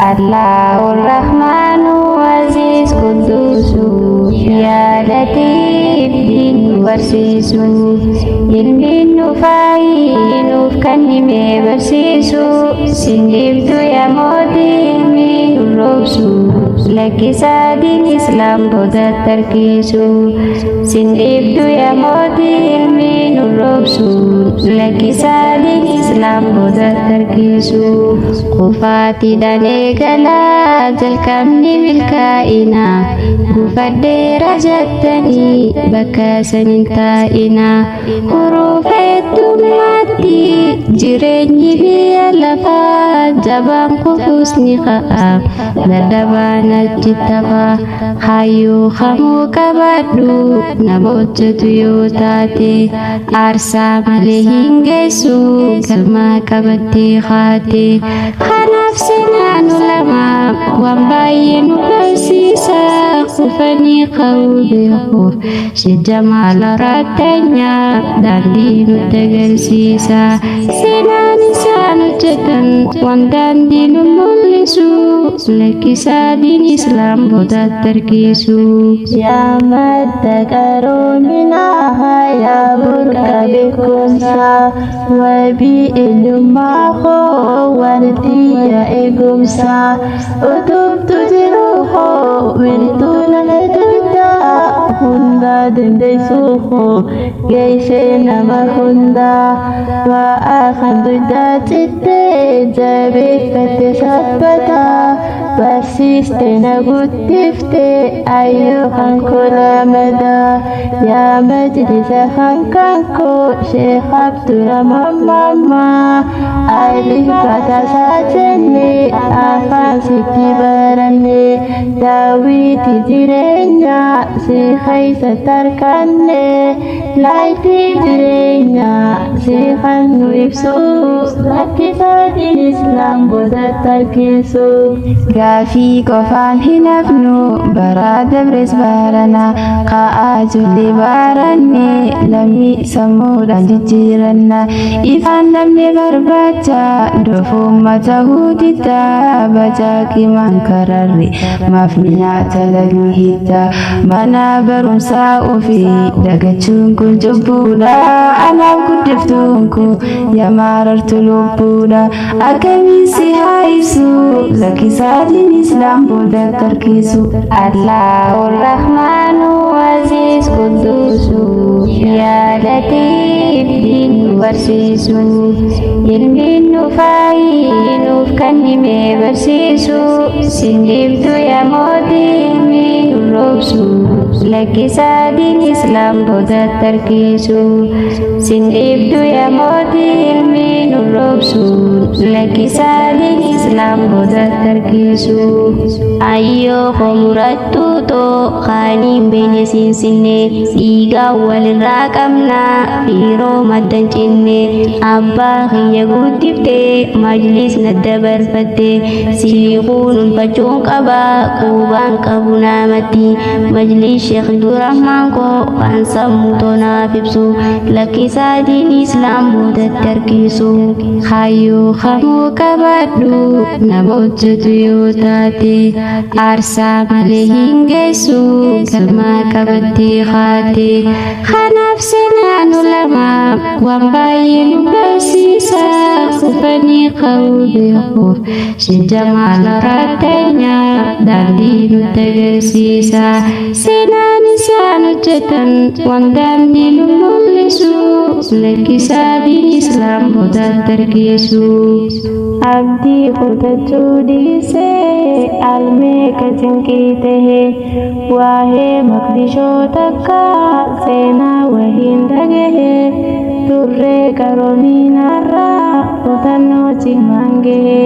Allahur Rahmanu Aziz Qudusu Ya Latif din barsiisu ilmi nufaayi nuuf kan hime barsiisu sindiftu ya mooti ilmi nurroobsu lakkisaa din Islaam booda tarkiisu sindiftu ya mooti ilmi nurroobsu lakkisaa din Islaam booda tarkiisu qufaatiidhaan eegalaa jalqabni milkaa'ina gufadhee rajattanii bakka saniin taa'ina huruuf heddummaatti jireenyi biyya lafaa jabaan kufuus ni ka'a dadhabaan achi tafa hayyuu kamuu qabadhu nama hojjetu yoo taate aarsaa malee hin geessu galmaa qabattee haate kanaaf sinaanu lama waan baay'ee nu barsiisa kufanii ka'uu beekuuf si jamaala rattanya daandii nutti agarsiisa seenaan isaan hojjetan waan daandii nu mul'isu lakkisaa diin Islaam booda tarkiisu yaa madda qaroominaa yaa burqa beekumsaa wabii eenyummaa koo wartiyya eegumsaa utubtu jiru koo wiirtuu nama dugdaa hundaa dandeessuu koo geessee nama hundaa ba'aa kan dugdaa cittee jabeeffatte sabbataa barsiiste na guddifte ayyoo kan kolamadaa yaa majlisa kan koo sheekh Abdurrahman alif batasaa jenne afaan sitti baranne daawwitii jireenya si keessa tarkanne laayitii jireenya si kan nu ibsu lakkisaa diin Islaam booda tarkiisu gaafii qofaan hin hafnu bara dabres barana ka'aa julli baranne lammii sammuudhaan jijjiiranna ifaan namni barbaacha doofummata huudita bajaaqimaan kararri maafni nyaata lammii hitta mana barumsaa ofii dagachuun kun cubbuudha anaaf guddiftuun kun yaa marartu lubbuudha akkamiin si haa ibsu lakkisaa diin Islaam booda tarkiisu Allahur Rahmanu Aziz Qudusu Ya Latif din barsiisu ilmi nufaayi nuuf kan hime barsiisu sindiftu ya mooti ilmi nurroobsu lakkisaa diin Islaam booda tarkiisu sindiftu ya mooti ilmi nurroobsu lakkisaa diin Islaam booda tarkiisu ayyoo homurattu too kaaniin beene siinsinne dhiigaa walirraa qabna fiiroo maddan cinne abbaa kiyya guddiftee majlis na dabarfatte siiquun ulfachuun qaba quubaan qabu naamatti majlis sheekh Abdurrahman koo kan sammuu toonaaf ibsu lakkisaa diin Islaam booda tarkiisu hayyuu kamuu qabadhu nama hojjetu yoo taate aarsaa malee hin geessu galmaa qabattee haate kanaaf sinaanu lama waan baay'ee nu barsiisa kufanii ka'uu beekuuf si jamaala rattanya daandii nutti agarsiisa seenaan isaan hojjetan waan daandii nu mul'isu lakkisaa diin Islaam booda tarkiisu abdii kutachuu dhiisee almee kacinqii tahe waa'ee maqdishoo takka seenaa wahiin dhagahe turree qaroominaarraa kutannoo cimaan gahe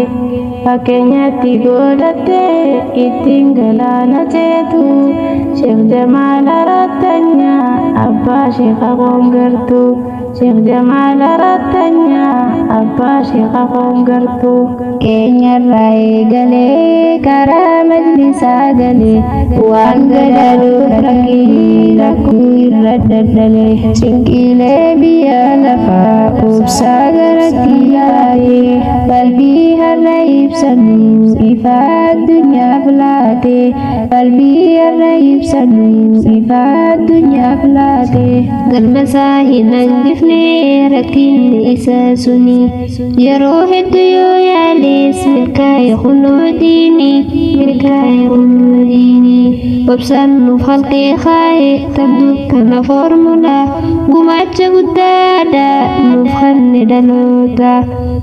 fakkeenyatti godhattee ittiin galaana ceetu sheekh Jamaal Rattanya abbaa sheekha qoongartu sheekh Jamaal Rattanya abbaa sheekha qoongartu keenyarraa eegalee karaa majlisaa galee waan gadaduu rakkuu irra daddalee cinqiilee biyya lafaa obsaa garatti yaa'ee qalbii har'a ibsanuu ifa addunyaaf laate qalbii irra ibsanu ifa addunyaaf laate galmasaa hin hangifne rakkinni isa suni yeroo hedduu yoo yaalees milkaa'e khuluudiini obsaan nuuf halqee kaa'e tabdu kana foormulaa gumaacha guddaadha nuuf kanne dhaloota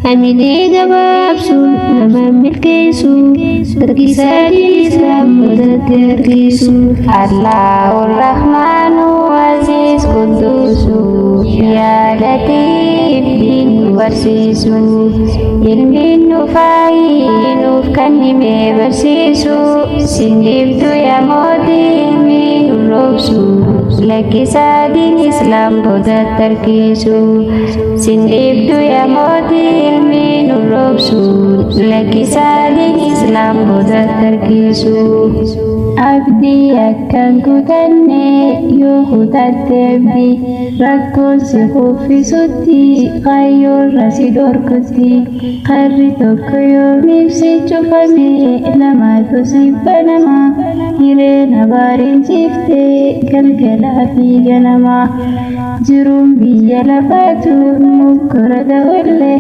hamilee gabaabsuun nama milkeessu dargisaanii islaamotatti harkisu Allahu Rahmaanu Aziiz Qudduusu yaa Latiif diin barsiisuun ilmiin nuufaayi nuuf kan himee barsiisu singiftu yaa mootii ilmiin urroobsu lakkisaa diin islaam booda tarkiisu singiftu yaa mootii ilmiin urroobsu lakkisaa diin islaam booda tarkiisu abdii akkan kutanne yoo kutatte abdii rakkoon si kuffisutti qayyoorra si dhorkutti karri tokko yoomiif si cufame namaatu si banama hireena baariinchifte galgalaa fi ganama jiruun biyya lafaatu mukkora ta'ulle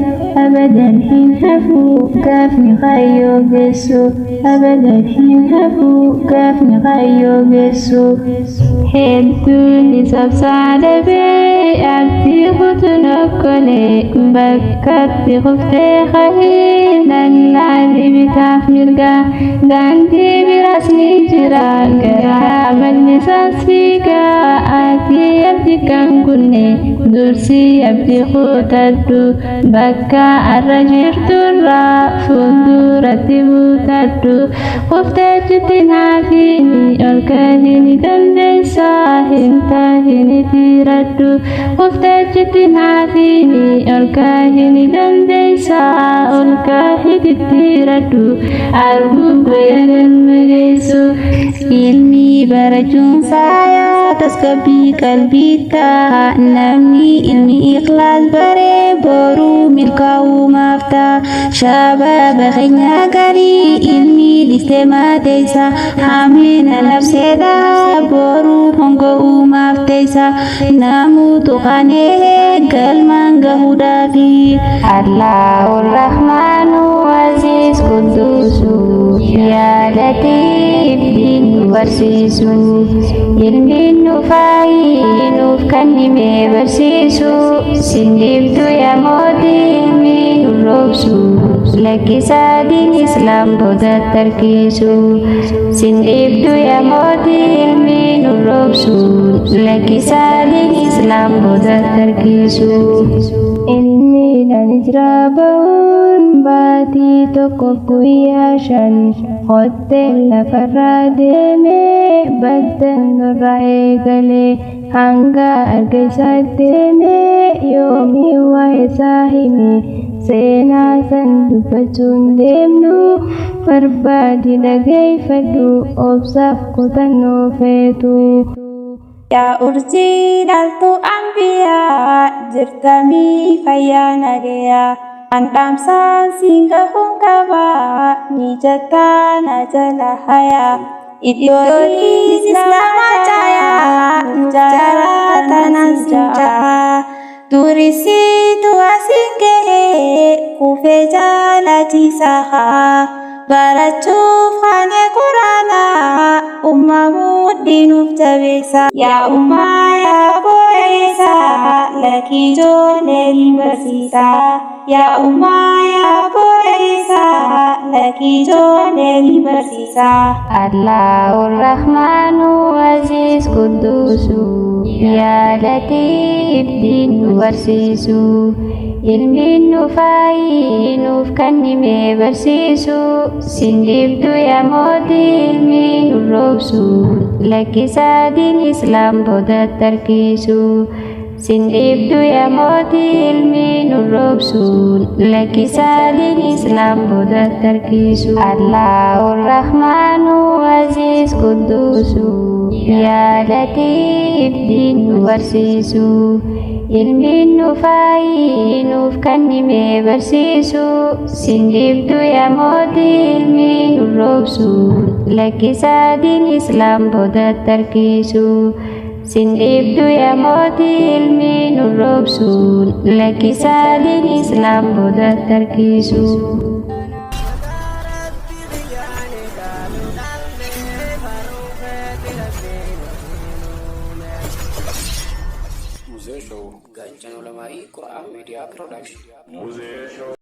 abadan hin hafu gaafni qayyoo geessu abadan hin hafu gaafni qayyoo geessu hedduun sabsaadabee abdii kutun okkolee bakkatti kuftee qahiinan laali bitaaf mirgaa daandii biraas ni jira garaa mallisaas fiigaa ati abdii kan kunne dursi abdii kutadhu bakka arra jirturraa fuulduratti butadhu kufteechutti naafini ol kahini dandeessa hin taahini tiradhu kufteechutti naafini ol kahini dandeessa ol kahini tiradhu arguun goyanan mageessu ilmi barachuun faayaa tasgabbii qalbiitaa namni ilmi ikhlaas baree boruu milkaa'uu maaftaa shabaaba keenya garii ilmi listee mateessa hamina nafseedhaa boruu hongo'uu maafteessa namuutu qanee galmaan gahuudhaafi Allahu Rahmaanu Aziiz Qudduusu yaa Latiif diin barsiisuun ilmiin nuufaayi nuuf kan himee barsiisu singiftu yaa mootii ilmiin urroobsu lakkisaa diin islaam booda tarkiisu singiftu yaa mootii ilmiin urroobsu lakkisaa diin islaam booda tarkiisu inni nan ijraa ba'uun baatii tokko guyyaa shan hotel lafarraa deemee baddan nurraa eegalee hanga arga isaa deemee yoomii waa'ee isaa hime seenaa san dubbachuun deemnu barbaadi dhageeffadhu obsaaf kutannoo feetu yaa urjii dhaltu anbiyaa jirtamii fayyaa nagayaa andhaamsaan siin gahuun qabaa ni jettaa na jala hayaa iddoo islaamaa caayaa jaalaatanan jaa durisiitu asiin gahee kufee jaalachiisaa barachuuf kanee quraanaa ummaa mudhiinuuf jabeessa yaa ummaa yaa boreessa lakkii ijoollee ni barsiisa yaa ummaa yaa boreessa lakkii ijoollee ni barsiisa Allahu Rahmaanu Aziiz Qudduusu yaa Latiif diin barsiisu ilmiin nuufaayi nuuf kan himee barsiisu singiftu yaa mootii ilmiin urroobsu lakkisaa diin islaam booda tarkiisu singiftu yaa mootii ilmiin urroobsu lakkisaa diin islaam booda tarkiisu Allahu Rahmaanu Aziiz Qudduusu yaa Latiif diin barsiisu ilmiin nuufaayi nuuf kan himee barsiisu singiftu yaa mootii ilmiin nurroobsu lakkisaa diin islaam booda tarkiisu sindhiibdu yaa mootii ilmi nurroobsu lakkisaa diin islaam booda tarkiisu. Musee Show Gaachan Ulamaa'i Qur'aan Miidiyaa Production.